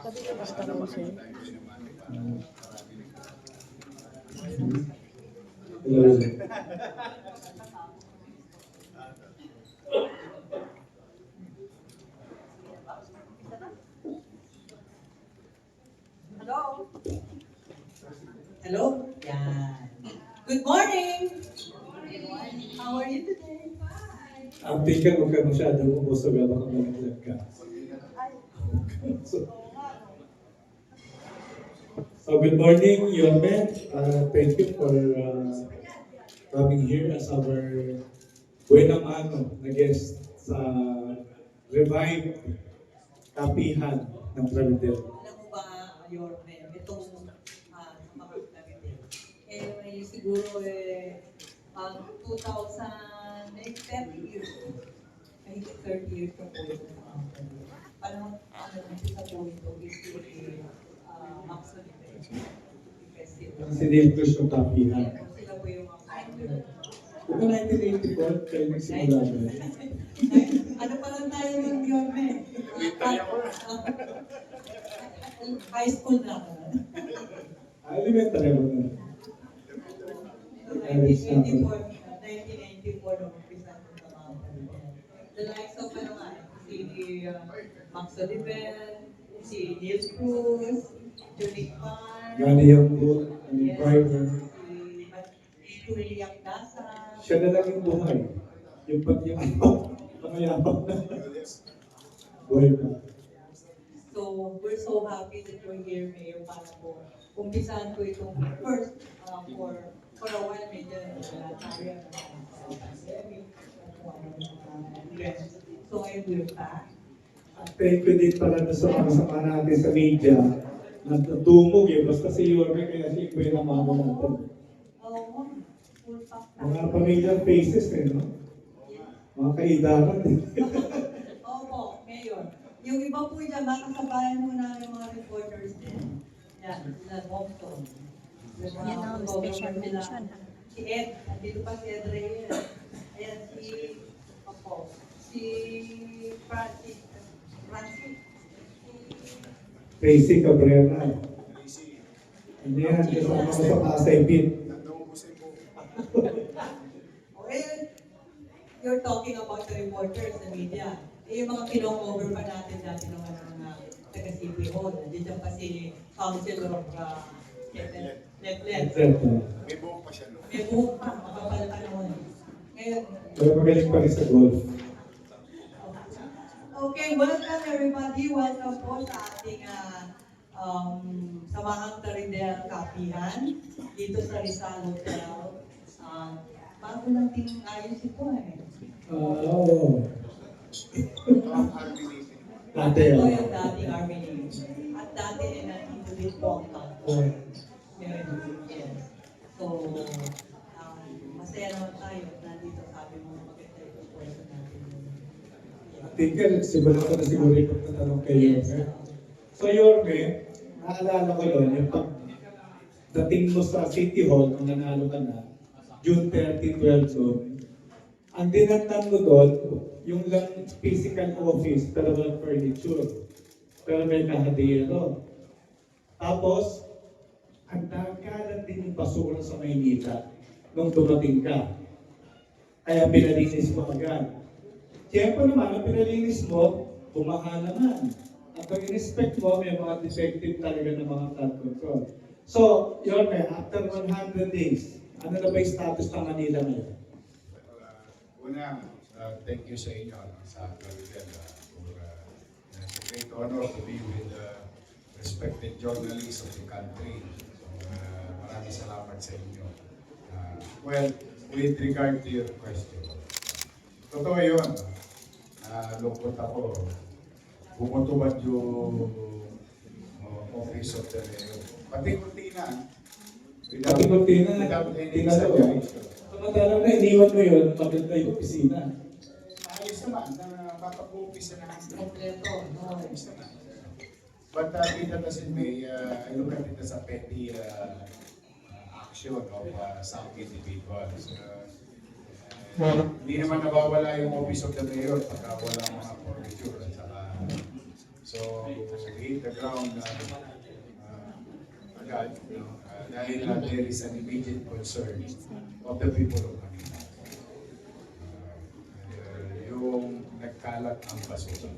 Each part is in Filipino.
Sabi ko basta naman sa'yo. Hello. Hello? Hello? Yan. Good morning! How are you today? Ang tika, huwag ka masyadong umusog baka malaglag ka. So good morning, Yorme. Thank you for coming here as our buenang na guest sa revived kapihan ng Travidel. Alam mo ba, Yorme, itong mga kapitid, may siguro 30 years, mahigit 30 years na po ito sa company. Panahon sa po ito is Maxwell Festival. Ang sinilkos yung kapihan. Sila po yung mga founder. Ito 1984, kayo nagsimula ba? Ano pa lang tayo ng Yorme? High school na ako. Elementary mo na. 1994 nung umpisa ko sa mga palitan. The likes of si Max Oliver, si Neil Cruz, Julie Pan, Gani yung book, ang primer. si Juliak Dasa. Siya na lang yung buhay. Yung pangayabang na. Buhay pa. So, we're so happy that you're here, Mayor, para po umpisahan ko itong first for a while, medyo tayo so ngayon we're back. Thank you din pala sa mga kasama natin sa media. Nagtatumog basta si Yorme kaya siya iba yung mama natin. Oo, full pack Mga pamilyar faces no? Mga kaidaran din. Opo, Mayor. Yung iba po dyan, makasabayan mo na ng mga reporters din. Yan, na Boston. Yan ang special mention. Si Ed, andito pa si Ed Reyes. Ayan, si Francis. Tracy Cabrera. Hindi yan, kasama ko sa Pasay Beat. Well, you're talking about the reporters, the media. Yung mga pinong-over pa natin dati ng mga taga-City Hall. Nandiyan pa si Councilor Letlet. May buhok pa siya, no? May buhok pa, makapal pa noon. Ngayon, Pero magaling pa rin sa golf. okay, welcome everybody. Welcome po sa ating Samahang Travidel Kapihan dito sa Rizal Hotel. Bago lang din ayos ito Oo. Dati Ito yung dating Army Navy. At dati rin nandito din po ang Oh. Yes. So, masaya naman tayo at nandito sabi mo maganda yung pwesto natin. Tingnan, simulan ko na siguro yung pagtatanong kay Yorme. So Yorme, naalala ko yun, yung dating mo sa City Hall, nung nanalo ka na, June 30, 12 doon, ang dinatnan mo doon, yung lang physical office, pero walang furniture. Pero may kahadiya doon. Tapos, ang nagkalat din yung basura sa Maynila nung dumating ka. Kaya pinalinis mo agad. Siyempre naman, ang pinalinis mo, bumaha naman. At pag in-inspect mo, may mga defective talaga ng mga flood control. So, Yorme, after 100 days, ano na ba yung status ng Manila ngayon? Una, thank you sa inyo, sa Travidel, for it's a great honor to be with respected journalists of the country. So, maraming salamat sa inyo. Well, with regard to your question, totoo yun. Lungkot ako. Bumutubad yung office of the mayor. Pati Cortina. Pati Cortina, Without any tinalo. exaggeration. Samantalang na iniwan mo yun, maganda yung opisina. Ayos naman, makapupisa na natin. Kompleto, no? Ayos naman. But be that as it may, I look at it as a petty action of some individuals. Hindi naman nawawala yung office of the mayor pagka wala mga furniture at saka So, we hit the ground agad, dahil there is an immediate concern of the people of Manila. Yung nagkalat ang basura.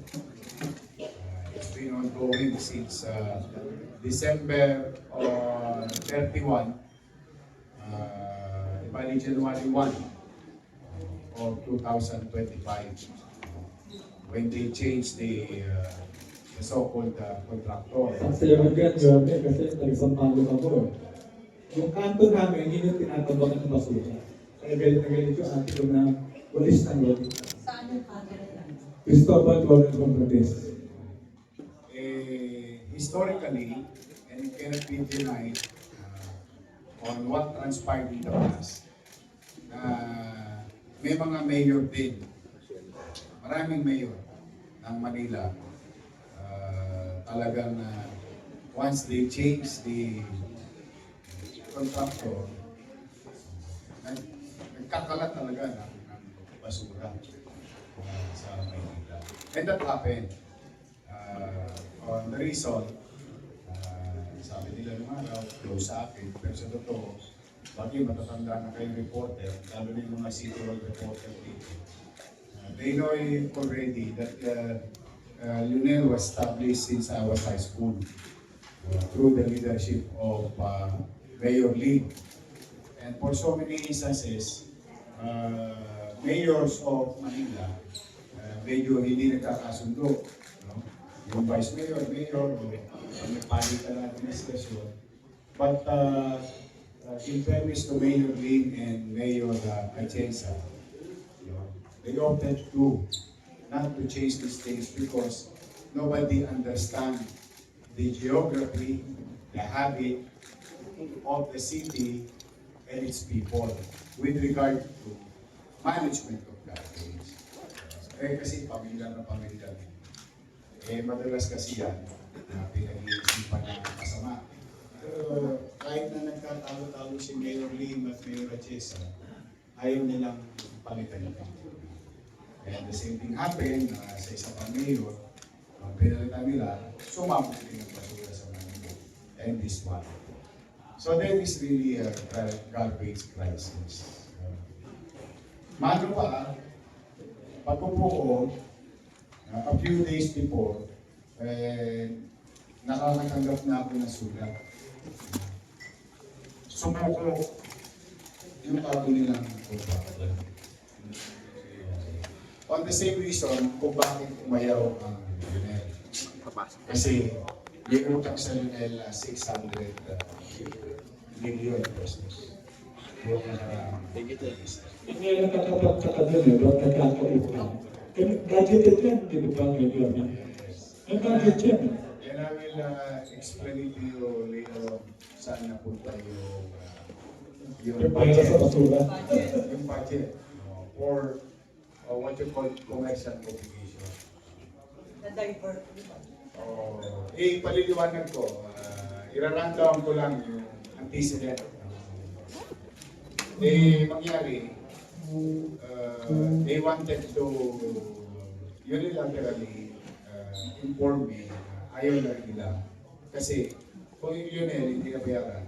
It's been ongoing since December 31, bali January 1 of 2025, when they changed the so-called contractor. Salamat yan, Yorme, kasi taga-Sampalo ako. Yung kanto namin, yun yung tinatabakan ng basura. Kaya galit na galit yung ate ko na walis ng road. Saan yung camera yan? Cristobal Torres Comprades. Historically, and it cannot be denied on what transpired in the past, may mga mayor din, maraming mayor ng Manila, talagang once they change the contractor, nagkakalat talaga ng basura sa Manila. And that happened. On the reason, sabi nila nung araw, close sa akin, pero sa totoo, bakit matatanda na kayong reporter, lalo na yung mga city hall reporter dito. They know already that Lionel was established since I was high school through the leadership of Mayor Lee. And for so many instances, mayors of Manila, medyo hindi nagkakasundo. Yung vice mayor, may palitan ng administrasyon. But in fairness to Mayor Lim and Mayor Atienza, they opted to not to change these things because nobody understands the geography, the habit of the city and its people with regard to management of garbage. Kasi pamilya na pamilya. Madalas kasi yan, pinag-iisipan na masama. Pero kahit na nagkatago-tago si Mayor Lim at Mayor Atienza, ayaw nilang palitan ito. And the same thing happened sa isa pang mayor, ang pinalitan nila, sumabot din ang basura sa Manila. And this one. So there is really a garbage crisis. Mano pa, pagpupuko, a few days before, nakakatanggap na ako ng sulat. Sumuko yung bago nilang kumpara. On the same reason kung bakit umayaw ang Lionel. Kasi yung utang sa Lionel 600 million pesos. Hindi na nakakapagtaka doon eh, ba't nakakait ka? Gadgeted yan, di ba ang Mayor? Ang gadget yan. And I will explain it to you later saan napunta yung Pera sa basura. yung budget or what you call commercial obligation. Na-divert, di ba? Paliliwanag ko, i-rundown ko lang yung antecedent. Mangyari, they wanted to unilaterally inform me na ayaw na rin nila. Kasi kung yung Lionel hindi nabayaran,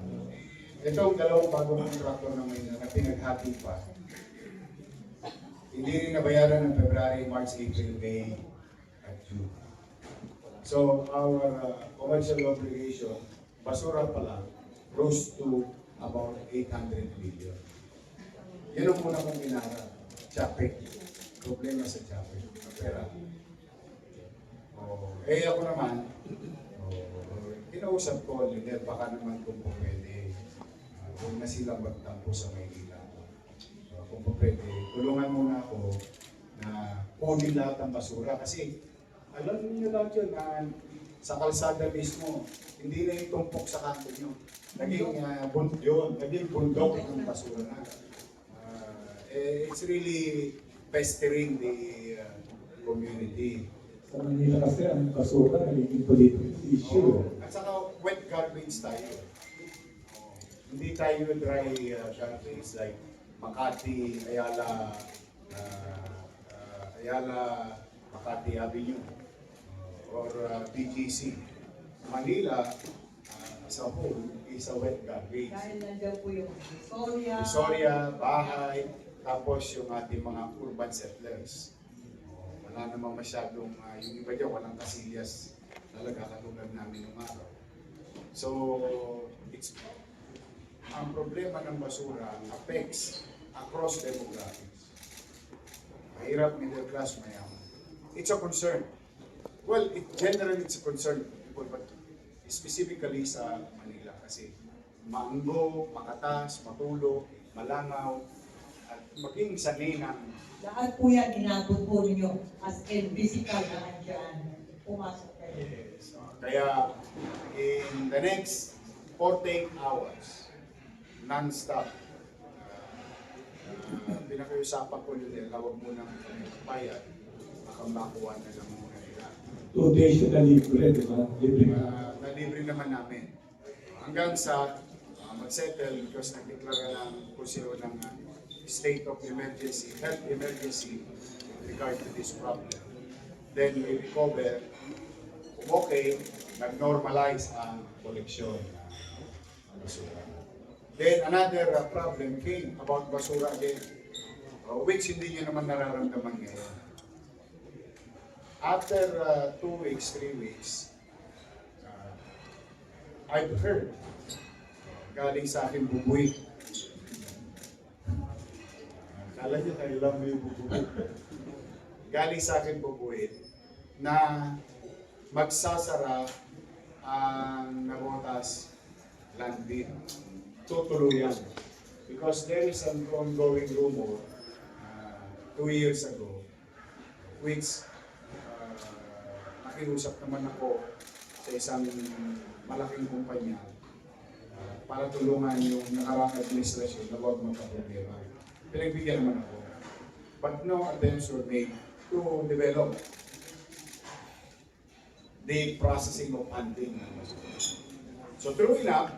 ito ang dalawang bagong contractor na may na pinaghati pa. Hindi rin nabayaran ng February, March, April, May, at June. So our commercial obligation, basura pa lang, rose to about 800 billion. Yun ang muna kong inara. Chapek. Problema sa chapek. Pera. Ako naman, kinausap ko, Lionel, baka naman kung pwede, huwag na silang magtampo sa Maynila. Kung pwede, tulungan muna ako na kunin lahat ng basura. Kasi, alam niyo lahat yun, na sa kalsada mismo, hindi na itumpok sa kanto nyo. Naging bundok ng basura na. It's really pestering the community. Sa Manila kasi ang basura nagiging political issue. At saka wet garbage tayo. Hindi tayo dry garbage like Makati, Ayala, Makati Avenue. or BGC. Manila as a whole is a wet garbage. Dahil nandiyan po yung Visoria, Bahay, tapos yung ating mga urban settlers. Wala namang masyadong, yung iba dyan, walang kasilyas talaga katulad namin ng araw. So, ang problema ng basura affects across demographics. Mahirap, middle class, mayaman. It's a concern. Well, generally it's a concern to people, but specifically sa Manila kasi Maanggo, Makatas, Matulo, Malangaw, at maging sanay ng lahat po yan inabot po ninyo as in physical na andyan. Pumasok kayo. yes. Kaya in the next 48 hours, non-stop, pinag-uusapan ko yun, huwag mo nang bayad, baka makuha na lang muna nila. 2 days na libre, di ba? Libre na. Nalibre naman namin. Hanggang sa mag-settle because nagdeklara ng kusyo ng state of emergency, health emergency with regard to this problem. Then we recover, kung okay, nag-normalize ang koleksyon ng basura. Then another problem came about basura again, which hindi nyo naman nararamdaman ngayon. After 2 weeks, 3 weeks, I've heard, galing sa akin bubuy. Kala niyo kayo lang may bubuy. Galing sa akin bubuy na magsasara ang Navotas landfill. Tutuluyan. Because there is an ongoing rumor 2 years ago which nakiusap naman ako sa isang malaking kumpanya para tulungan yung nakaraang administrasyon na huwag magka-problema. Pinagbigyan naman ako. But no attempts were made to develop the processing of hunting. So true enough,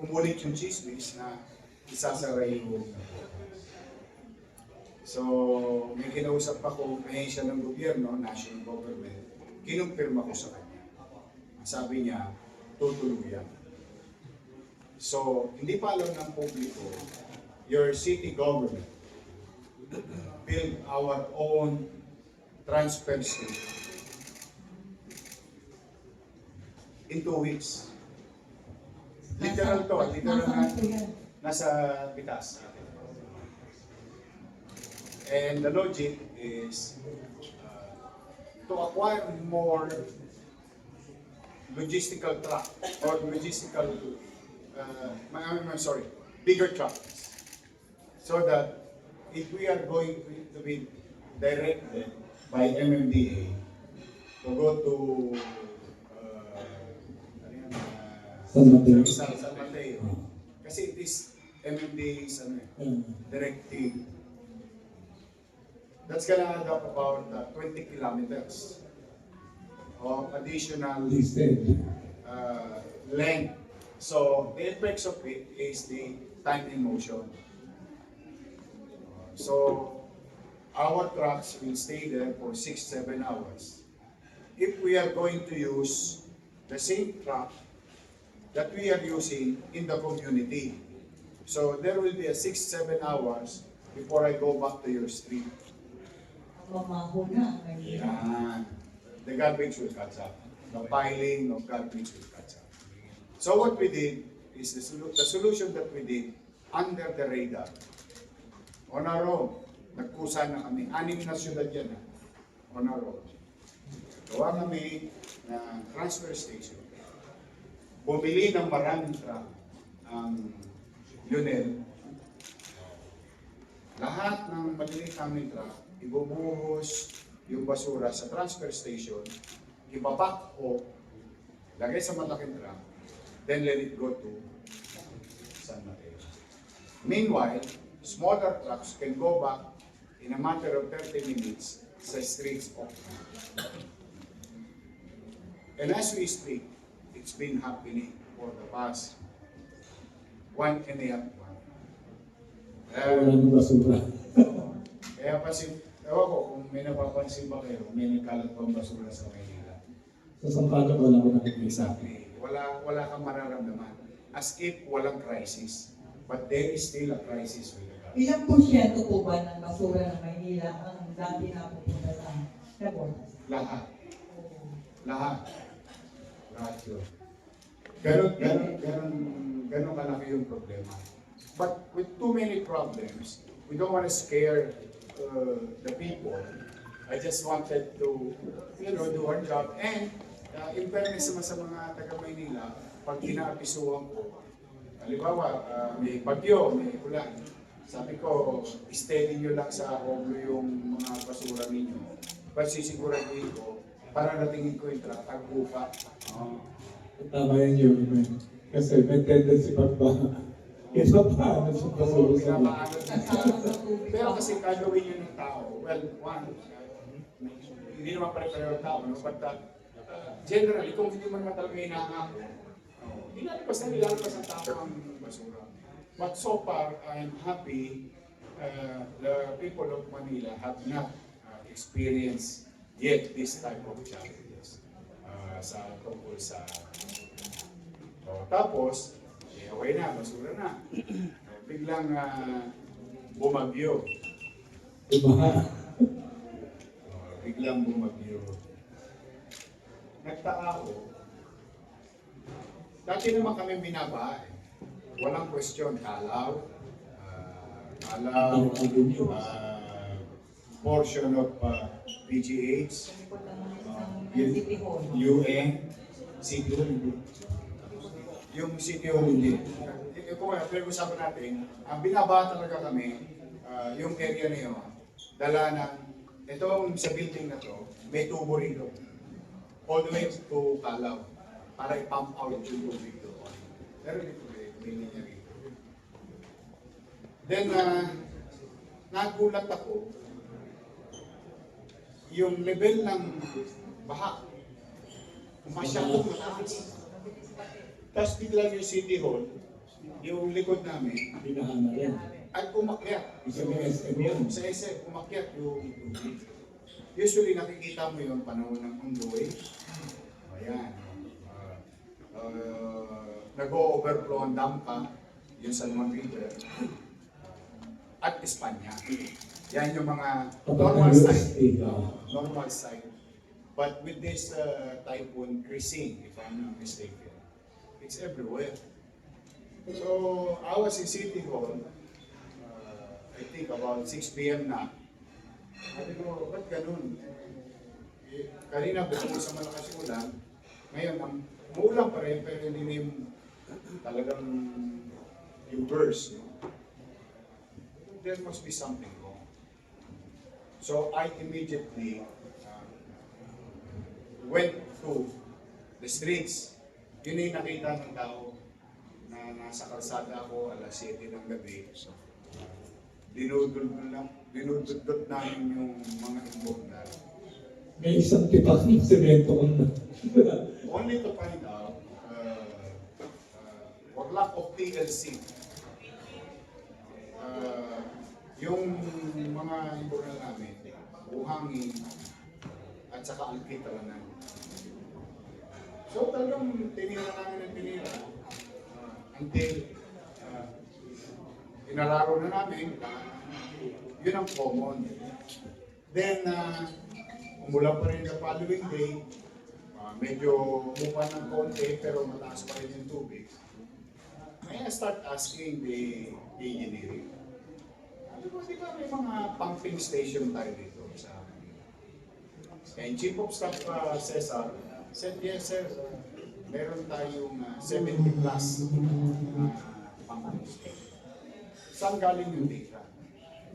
umulit yung chismis na isasara yung so may kinausap ako ahensya ng gobyerno, national government, kinumpirma ko sa kanya. Sabi niya, tutuluyan. So, hindi pa alam ng publiko, your city government build our own transfer station in 2 weeks. Literal to, literal na nasa Pitas. And the logic is to acquire more logistical truck or logistical, bigger trucks. So that if we are going to be directed by MMDA to go to San Mateo. San Mateo, kasi it is MMDA's directive. That's gonna add up about 20 kilometers of additional length. So the effects of it is the time in motion. So our trucks will stay there for 6-7 hours. If we are going to use the same truck that we are using in the community, so there will be a 6-7 hours before I go back to your street. Mamaho na. Yeah. The garbage will catch up. The piling of garbage will catch up. So what we did is the solution that we did under the radar. On our own, nagkusa na kami. 6 na syudad yan. On our own. Gawa kami ng transfer station. Bumili ng maraming truck ang Lionel. Lahat ng maliliit namin truck, ibubuhos yung basura sa transfer station, ibaback o lagay sa malaking truck, then let it go to San Mateo. Meanwhile, smaller trucks can go back in a matter of 30 minutes sa streets of and as we speak, it's been happening for the past 1.5 months. Wala nang basura. Kaya pa ewan ko kung may napapansin ba kayo, may nagkalat pang basura sa Maynila. Sa Sampalo wala ko nakikita. Exactly. Wala kang mararamdaman. As if walang crisis. But there is still a crisis with the garbage. Ilang porsyento po ba ng basura ng Maynila ang dati napupunta sa Nabongas? Lahat. Lahat yun. Ganon kalaki yung problema. But with too many problems, we don't want to scare the people. I just wanted to, do our job. And in fairness naman sa mga taga-Maynila, pag inaapisuhan ko, halimbawa, may bagyo, may ulan, sabi ko, steady nyo lang sa oblo yung mga basura ninyo. But sisiguraduhin ko, para natingin ko yung truck, tagpupa. Tama yan yun. Kasi may tendency pa iba pa ano sa basura sa mga. Pero kasi gagawin yun ng tao. Well, one, hindi naman pare-pareho ng tao. No? But generally, kung hindi mo naman talaga inaangako, nilalabas ang tao ang basura. But so far, I'm happy the people of Manila have not experienced yet this type of challenges sa tungkol sa tapos, okay na, basura na. Biglang bumagyo. Iba. Biglang bumagyo. Nagtaka ako. Dati naman kami binaba eh. Walang question, kalaw, portion of PGH, City Hall. UN, City Hall. Yung City Hall hindi. Kung pinag-usapan natin, ang binaba talaga kami, yung area na yun, dala ng, itong sa building na to, may tubo rito. All the way to Kalaw, para i-pump out yung tubig doon. Pero dito, may linya rito. Then, nagulat ako, yung level ng baha, masyadong mataas. Tapos biglang yung City Hall, yung likod namin, Pinahana rin. at umakyat. Isa may SM yun. Sa SM, umakyat yung tubig. Usually nakikita mo yung panahon ng Undoy. Ayan. Nag-o-overflow ang Dampa, yung San Juan River, at Espanya. Yan yung mga normal site. Normal site. But with this typhoon Christine, if I'm not mistaken, it's everywhere. So I was in City Hall, I think about 6 p.m. na. Sabi ko, ba't ganun? Kanina bukod sa malakas yung ulan, ngayon umuulan pa rin, pero hindi na yung talagang yung burst. No? There must be something wrong. So I immediately went to the streets. Yun yung nakita ng tao na nasa kalsada ako alas 7 ng gabi. Dinudot namin yung mga immortal. May isang tipak ng semento ko na. Only to find out, for lack of TLC, yung mga immortal namin, buhangin, at saka alkitaranan. So talagang tinira namin ang tinira until inararo na namin, yun ang common. Then, umulan pa rin the following day, medyo upan ng konti pero mataas pa rin yung tubig. I start asking the engineering. Di ba may mga pumping station tayo dito sa amin? And Chief of Staff Cesar said, yes sir, meron tayong 70 plus pumping station. Saan galing yung data?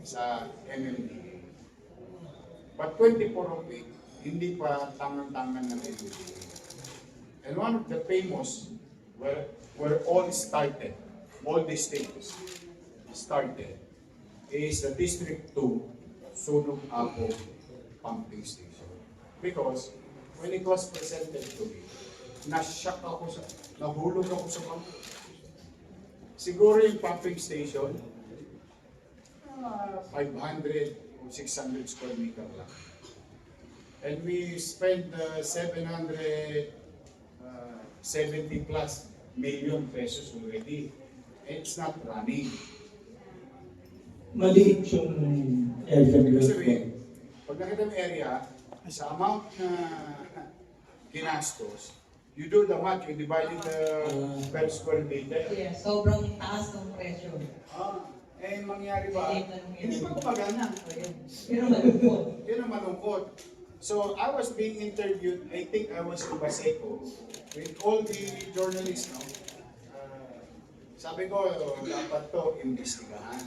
Sa MMDA. But 24 of it, hindi pa tangan-tangan ng MMDA. And one of the famous, where all started, all these things started, is the District 2 Sunog Apo Pumping Station. Because when it was presented to me, na-shock ako nahulog ako sa pump. Siguro yung pumping station, 500 kung 600 square meter lang. And we spent 770 plus million pesos already. It's not running. Maliit yung area Ibig nila. sabihin, pag nakita mo area, sa amount na ginastos, you do the math, you divide it per square meter. Yeah, sobrang taas ng presyo. Mangyari ba? Hindi pa gumagana. Pero malungkot. Yun ang malungkot. So, I was being interviewed, I think I was in Baseco, with all the journalists, no? Sabi ko, dapat to imbestigahan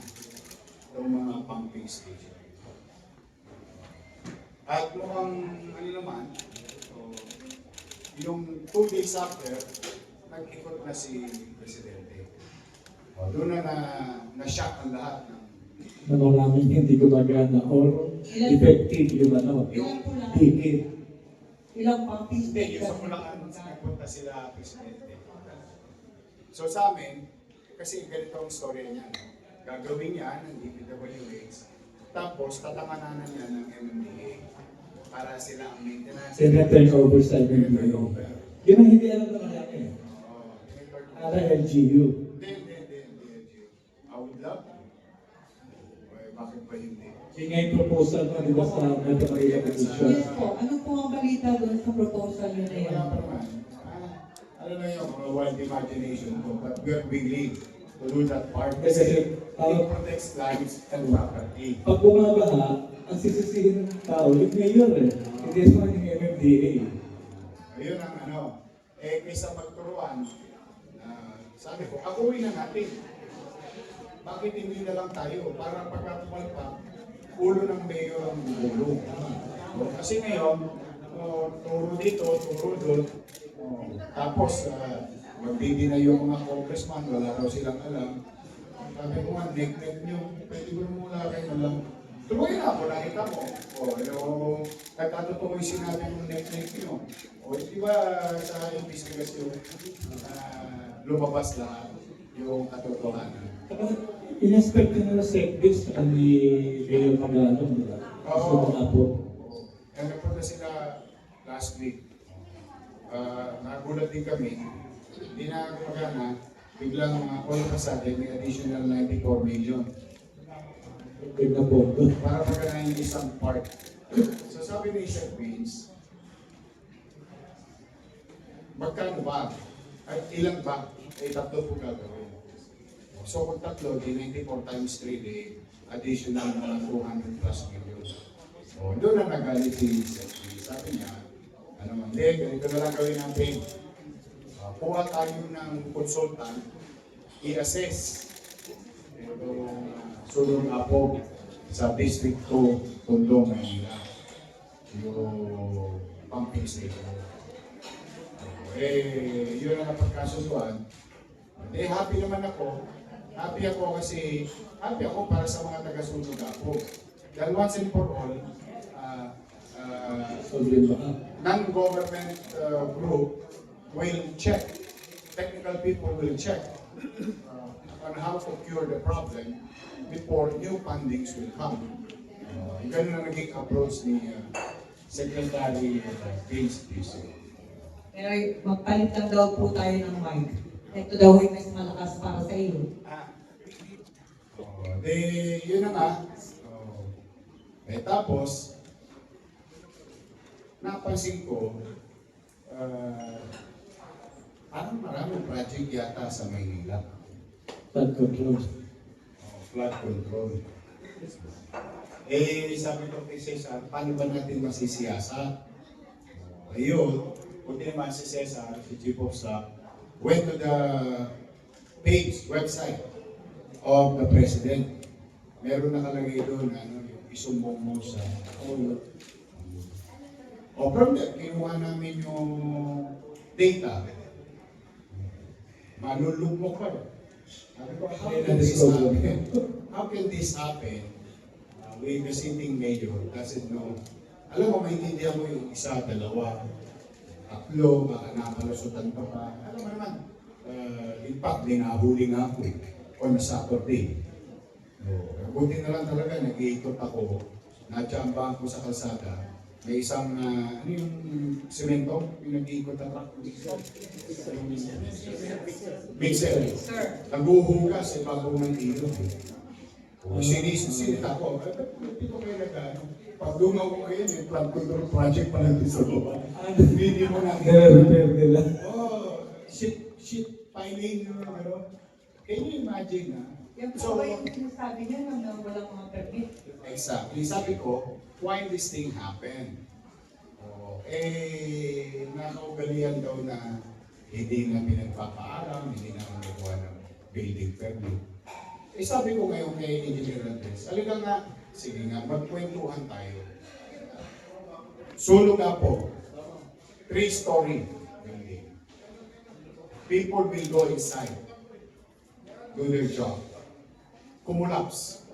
itong mga pumping station. At mukhang, ano naman, yung 2 days after, nag-ikot na si Presidente. Doon na-shock ang lahat ng Na maraming hindi gumagana or effective yung ticket. Ilang pumping Hindi, yung station? sa Bulacan, nagpunta sila Presidente. So sa amin, kasi ganito ang story niya, no? Gagawin niya ng DPWH, tapos tatangananan niya ng MMDA para sila ang maintenance. Then over sa Turn MMDA. over. Yun ang hindi alam ng marami. Para LGU. Hindi. I would love to. Bakit ba hindi? Yun nga yung proposal mo, di ba, sa Metro Manila Commission. Yes po. Ano po ang balita doon sa proposal nyo na yan? Wala pa naman. Ano na yung mga wild imagination ko, but we are willing to do that part kasi it protects lives and property. Pag bumabaha, ang sisisihin ng tao, yung mayor eh. Hindi sa yung MMDA. Ayun ang kaysa magturuan, sabi ko, akuin na natin. Bakit hindi na lang tayo? Para pagkatumalpak, ulo ng mayor ang gugulo. Kasi ngayon, turo dito, turo doon. Tapos, magbibigay na yung mga congressman, wala raw silang alam. Sabi ko nga, neck-neck nyo, pwede ko muna kayo alam. Tuloy na ako, nakita mo. Nagkatotoo yung sinabi ng neck-neck nyo. Di ba sa investigasyon, lumabas lahat yung katotohanan. In-expect ko na segments ni Mayor Magano. Oo. Gusto mo po. Nagpunta sila last week. Nagulat din kami. Hindi na gumagana. Biglang all of a sudden, may additional 94 million. Big na po. Para magana yung isang part. So sabi ni Sir Vince, magkano ba? At ilang ba? Tatlo po gagawin. So kung tatlo, di 94 times 3, di additional na 200 plus million. So doon na nagalit si Sir Vince. Sabi niya, hindi, ganito na lang gawin natin. Kuha tayo ng consultant, i-assess itong sulong apo sa District 2, Tondo, Manila. Yung pumping station. Yun ang napagkasunduan. Happy naman ako. Happy ako kasi, happy ako para sa mga taga-sulong apo. Dahil once and for all, non-government group will check, technical people will check on how to cure the problem before new fundings will come. Ganun na naging approach ni Secretary Vince Piso. Pero magpalit lang daw po tayo ng mic. Ito daw ay mas malakas para sa iyo. Yun na nga. Tapos, napansin ko, parang maraming project yata sa Maynila. Flood control. Flood control. Sabi ko kay Cesar, paano ba natin masisiyasa? Ayun, kundi naman si Cesar, si Chief of Staff, went to the website of the President. Meron nakalagay doon, yung isumbong mo sa from there, kinuha namin yung data. Malulugmok ka. Sabi ko, how can this happen with the sitting mayor doesn't know? Alam mo, maintindihan mo yung isa, dalawa, tatlo, baka nakalusutan ka pa. Alam mo naman, in fact, linahuli nga ako on Saturday. Buti na lang talaga, nag-iikot ako Natsambahan ko sa kalsada, may isang, ano yung semento, yung nag-iikot na truck, mixer. Sir, Naghuhugas sa ibabaw ng ilog. Sinisinita ko, hindi ko kayo nag-ano. Pag dumaw ko kayo, may plant control project pa lang din sa baba. Hindi mo na. Nire-repair nila. Oh, shit piling, ano. Can you imagine na? yan po So, ba yung sinasabi niya na walang mga permit? exactly. Sabi ko, why this thing happen? Oh, nakaugalian daw na hindi na pinagpapaalam, hindi na magawa ng building permit. Sabi ko ngayon kay Engineer Andres, alika nga, sige nga, magkwentuhan tayo. Sulog nga po, 3-story building. People will go inside, do their job. Kumulaps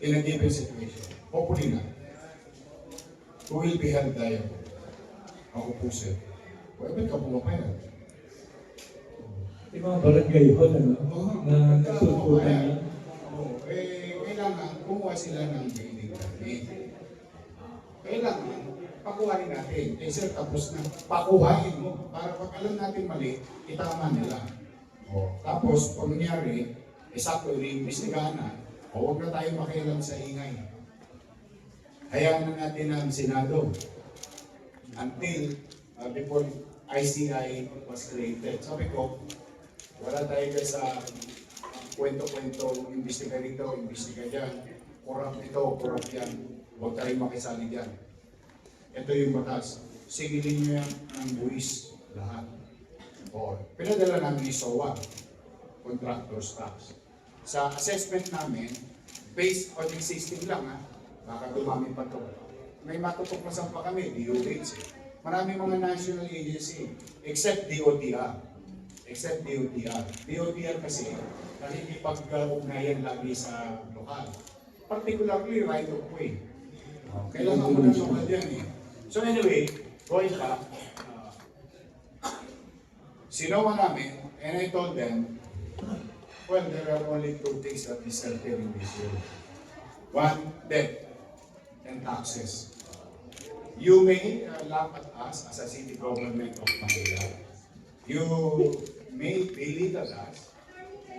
in a given situation. Hopefully not. Who will be held liable? Ako po sir. Ba't ka pumapayag? Yung mga barangay hall, ano? Na nagsusutan. Kailangan kumuha sila ng building permit. Kailangan pakuhain natin. Sir, tapos na. Pakuhain mo. Para pag alam natin mali, itama nila. Tapos, pag nangyari, sakto, iniimbestigahan na, huwag na tayo makialam sa ingay. Hayaan na natin ang Senado until before ICI was created. Sabi ko, wala tayo sa kwento-kwento, imbestiga rito, imbestiga dyan, kurap ito, kurap yan. Huwag tayo makisali dyan. Ito yung batas. Sigilin nyo yan ng buwis lahat. Pinadala namin ni SOA, contractor's tax. Sa assessment namin, based on existing lang, baka dumami pa to. May matutuklasan pa kami, DOH. Marami mga national agency, except DOTR. Except DOTR. DOTR kasi, nakikipag-ugnayan lagi sa lokal. Particularly, right of way. Kailangan mo ng lokal yan eh. So anyway, going back, sinawa namin, and I told them, well, there are only 2 things that is certain in this world. 1, debt and taxes. You may laugh at us as a city government of Manila. You may believe at us,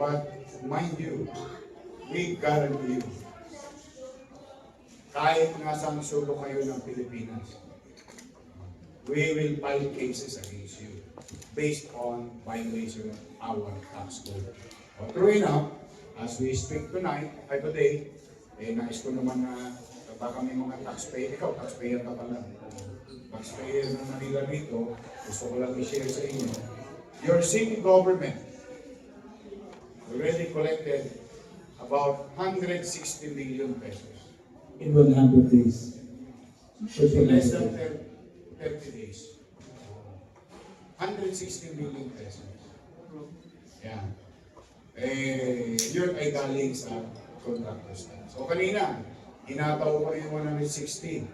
but mind you, we guarantee you, kahit nasang sulok kayo ng Pilipinas, we will file cases against you based on violation of our tax code. But true enough, as we speak tonight, today, nais ko naman na baka may mga taxpayer, ikaw taxpayer ka pala. Taxpayer na Manila rito, gusto ko lang i-share sa inyo. Your city government already collected about 160 million pesos. In 100 days. In less than 30 days. 160 million pesos. Yan. Yun ay galing sa contractors. So kanina, hinataw ko yung 160.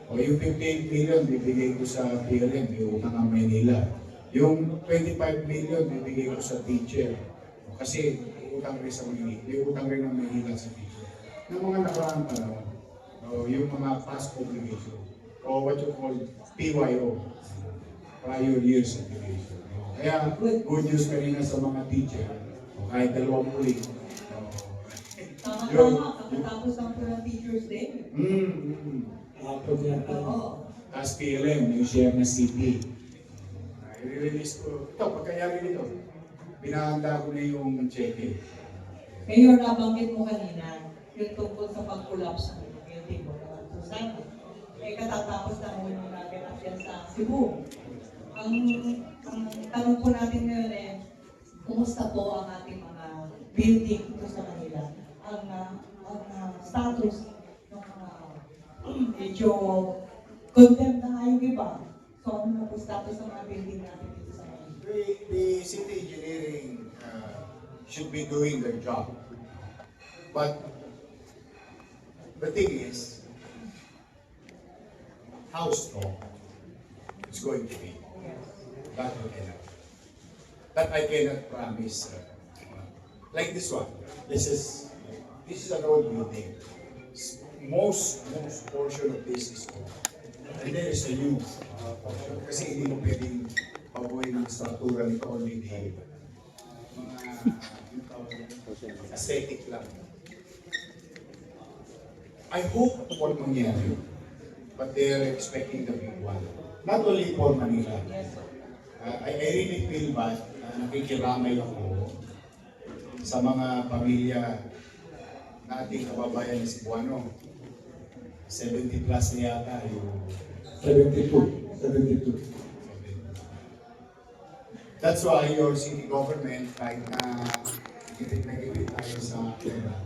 O yung 58 million, bibigay ko sa PLM, yung utang ng Manila. Yung 25 million, bibigay ko sa teacher. O, kasi utang rin sa Manila, yung utang rin ng Manila sa teacher. Ng mga nakaraang panahon. O, yung mga past obligation. O what you call PYO. Prior years obligation. Kaya good news kanina sa mga teacher. O, kahit 2 week. Tama-tama, kakatapos lang po ng Teacher's Day. Apo niya. Oo. As PLM, yung share na CP. I-release ko. Ito, pagkayari nito, pinahanda ko na yung cheque. Mayor, nabanggit mo kanina, yung tungkol sa pag-collapse ng building mo na Susana. Katatapos na muna natin at yan sa Cebu. Ang tanong po natin ngayon kumusta po ang ating mga building dito sa Manila? Ang status ng mga medyo condemned na nga yung iba. So ano na po status ng mga building natin dito sa Manila? The city engineering should be doing their job. But the thing is, how strong it's going to be. That I cannot promise. Like this one. This is an old building. most portion of this is old. And there is a new portion. Kasi hindi mo pwedeng baguhin ang struktura nito only the mga aesthetic lang. I hope what mangyari, but they're expecting the big one. Not only for Manila. I really feel bad, nakikiramay ako sa mga pamilya nating kababayan ni Cebuano. 70 plus na yata yung 72. That's why your city government, kahit na gipit na gipit tayo sa pera,